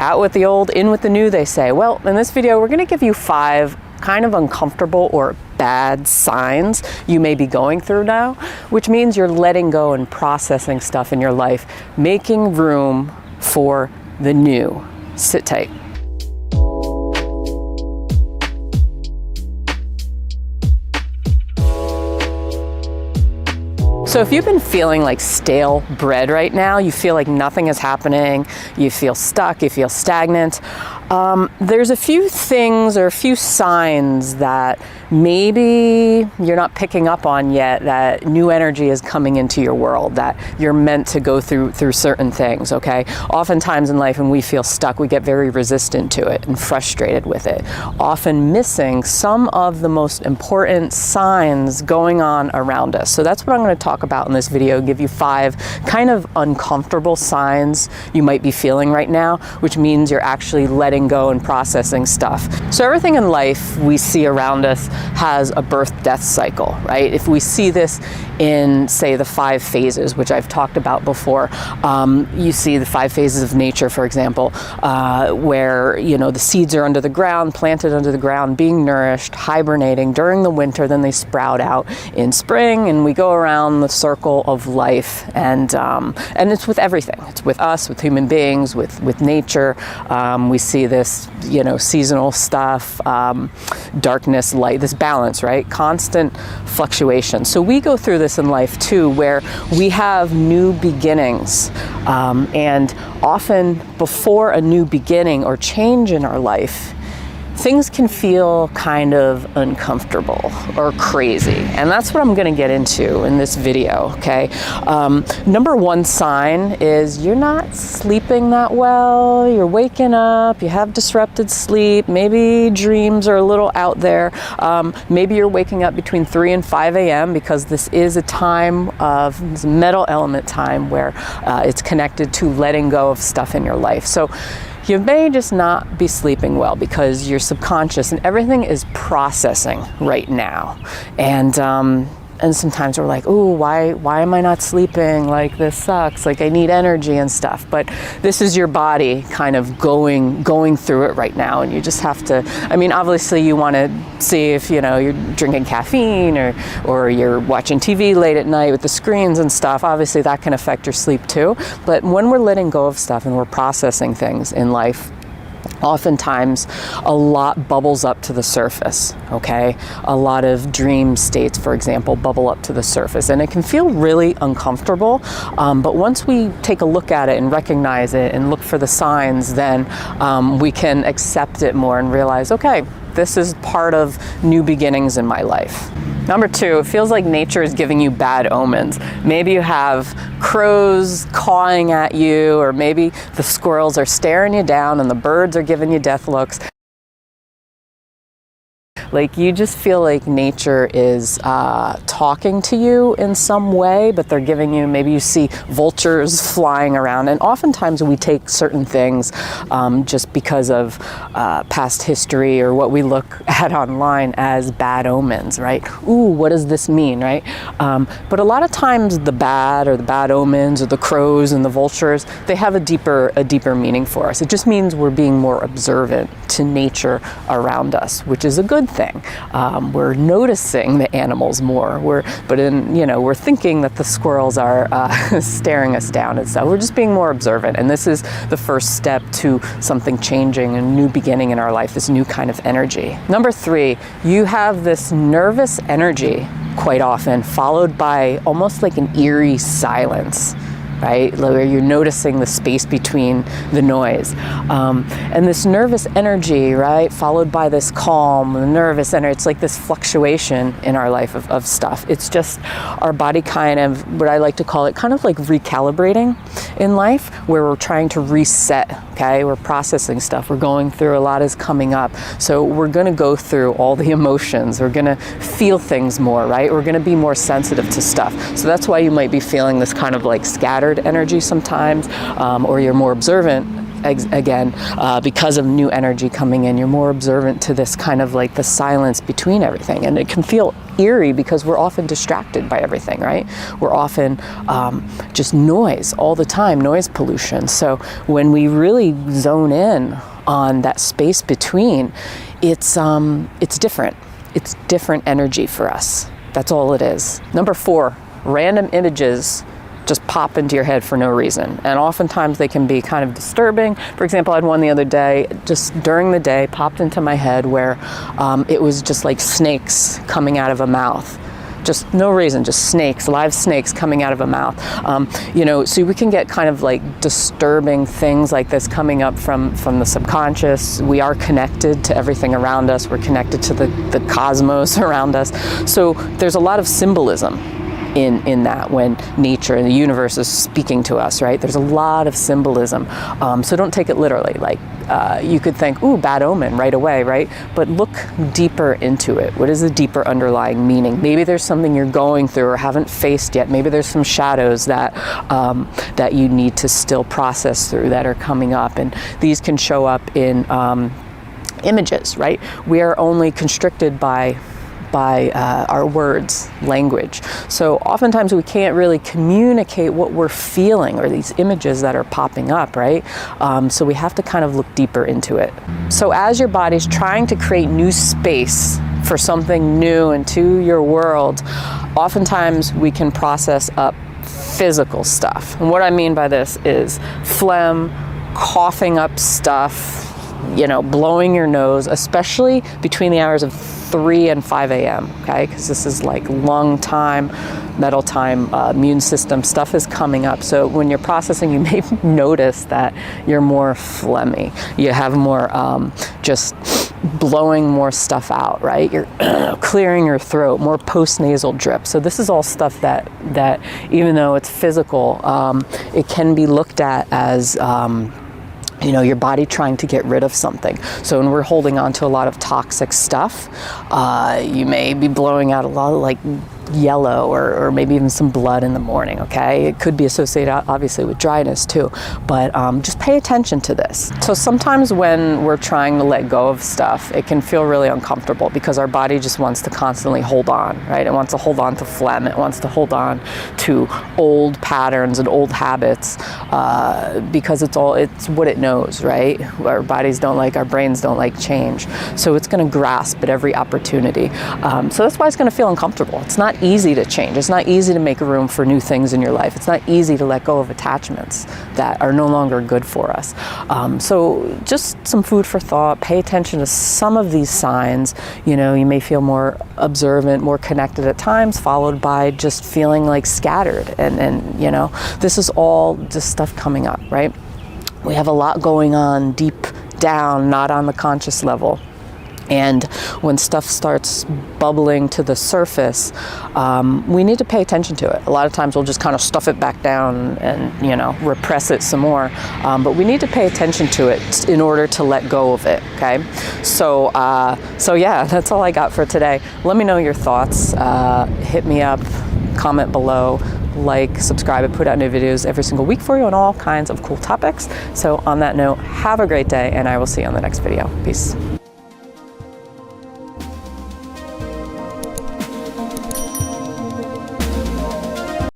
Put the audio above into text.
Out with the old, in with the new, they say. Well, in this video, we're gonna give you 5 kind of uncomfortable or bad signs you may be going through now, which means you're letting go and processing stuff in your life, making room for the new. Sit tight. So if you've been feeling like stale bread right now, you feel like nothing is happening, you feel stuck, you feel stagnant, there's a few things or a few signs that maybe you're not picking up on yet, that new energy is coming into your world, that you're meant to go through certain things, okay? Oftentimes in life when we feel stuck, we get very resistant to it and frustrated with it, often missing some of the most important signs going on around us. So that's what I'm going to talk about in this video, give you 5 kind of uncomfortable signs you might be feeling right now, which means you're actually letting go and processing stuff. So everything in life we see around us has a birth-death cycle, right? If we see this in, say, the 5 phases, which I've talked about before, you see the 5 phases of nature, for example, where, you know, the seeds are under the ground, planted under the ground, being nourished, hibernating during the winter, then they sprout out in spring, and we go around the circle of life, and it's with everything. It's with us, with human beings, with nature. We see this, you know, seasonal stuff, darkness, light, this balance, right? Constant fluctuation. So we go through this in life too, where we have new beginnings, and often before a new beginning or change in our life, things can feel kind of uncomfortable or crazy. And that's what I'm going to get into in this video, okay? Number 1 sign is you're not sleeping that well, you're waking up, you have disrupted sleep, maybe dreams are a little out there, maybe you're waking up between 3 and 5 a.m. because this is a time of, this metal element time where it's connected to letting go of stuff in your life. So you may just not be sleeping well because your subconscious and everything is processing right now. And sometimes we're like, ooh, why am I not sleeping? Like, this sucks. Like, I need energy and stuff. But this is your body kind of going through it right now. And you just have to, I mean, obviously you want to see if, you know, you're drinking caffeine or you're watching TV late at night with the screens and stuff. Obviously that can affect your sleep too. But when we're letting go of stuff and we're processing things in life, oftentimes a lot bubbles up to the surface, okay? A lot of dream states, for example, bubble up to the surface, and it can feel really uncomfortable, but once we take a look at it and recognize it and look for the signs, then we can accept it more and realize, okay, this is part of new beginnings in my life. Number 2, it feels like nature is giving you bad omens. Maybe you have crows cawing at you, or maybe the squirrels are staring you down and the birds are giving you death looks. Like, you just feel like nature is talking to you in some way, but they're giving you, maybe you see vultures flying around. And oftentimes we take certain things just because of past history or what we look at online as bad omens, right? Ooh, what does this mean, right? But a lot of times the bad omens or the crows and the vultures, they have a deeper meaning for us. It just means we're being more observant to nature around us, which is a good thing. We're noticing the animals more. We're thinking that the squirrels are staring us down and stuff. We're just being more observant, and this is the first step to something changing, a new beginning in our life, this new kind of energy. Number 3, you have this nervous energy quite often, followed by almost like an eerie silence, right? Where you're noticing the space between the noise. And this nervous energy, right? Followed by this calm, the nervous energy. It's like this fluctuation in our life of stuff. It's just our body kind of, what I like to call it, kind of like recalibrating in life, where we're trying to reset, okay? We're processing stuff. We're going through, a lot is coming up. So we're going to go through all the emotions. We're going to feel things more, right? We're going to be more sensitive to stuff. So that's why you might be feeling this kind of like scattered energy sometimes, or you're more observant again, because of new energy coming in. You're more observant to this kind of like the silence between everything, and it can feel eerie because we're often distracted by everything, right? We're often just noise all the time, noise pollution. So when we really zone in on that space between, it's different. It's different energy for us. That's all it is. Number 4, random images just pop into your head for no reason. And oftentimes they can be kind of disturbing. For example, I had one the other day, just during the day, popped into my head where it was just like snakes coming out of a mouth. Just no reason, just snakes, live snakes coming out of a mouth. So we can get kind of like disturbing things like this coming up from the subconscious. We are connected to everything around us. We're connected to the cosmos around us. So there's a lot of symbolism in that when nature and the universe is speaking to us, right? There's a lot of symbolism. So don't take it literally. Like you could think, ooh, bad omen right away, right? But look deeper into it. What is the deeper underlying meaning? Maybe there's something you're going through or haven't faced yet. Maybe there's some shadows that that you need to still process through that are coming up. And these can show up in images, right? We are only constricted by our words, language. So oftentimes we can't really communicate what we're feeling or these images that are popping up, right? So we have to kind of look deeper into it. So as your body's trying to create new space for something new into your world, oftentimes we can process up physical stuff. And what I mean by this is phlegm, coughing up stuff, blowing your nose, especially between the hours of 3 and 5 a.m., okay? Because this is like lung time, metal time, immune system, stuff is coming up. So when you're processing, you may notice that you're more phlegmy. You have more just blowing more stuff out, right? You're clearing your throat, more post-nasal drip. So this is all stuff that even though it's physical, it can be looked at as your body trying to get rid of something. So when we're holding on to a lot of toxic stuff, you may be blowing out a lot of like yellow or maybe even some blood in the morning, okay? It could be associated obviously with dryness too, but just pay attention to this. So sometimes when we're trying to let go of stuff, it can feel really uncomfortable because our body just wants to constantly hold on, right? It wants to hold on to phlegm. It wants to hold on to old patterns and old habits because it's what it knows, right? Our brains don't like change. So it's going to grasp at every opportunity. So that's why it's going to feel uncomfortable. It's not easy to change. It's not easy to make room for new things in your life. It's not easy to let go of attachments that are no longer good for us. So just some food for thought. Pay attention to some of these signs. You may feel more observant, more connected at times, followed by just feeling like scattered. And this is all just stuff coming up, right? We have a lot going on deep down, not on the conscious level. And when stuff starts bubbling to the surface, we need to pay attention to it. A lot of times we'll just kind of stuff it back down and, repress it some more. But we need to pay attention to it in order to let go of it, okay? So yeah, that's all I got for today. Let me know your thoughts. Hit me up, comment below, like, subscribe. I put out new videos every single week for you on all kinds of cool topics. So on that note, have a great day, and I will see you on the next video. Peace.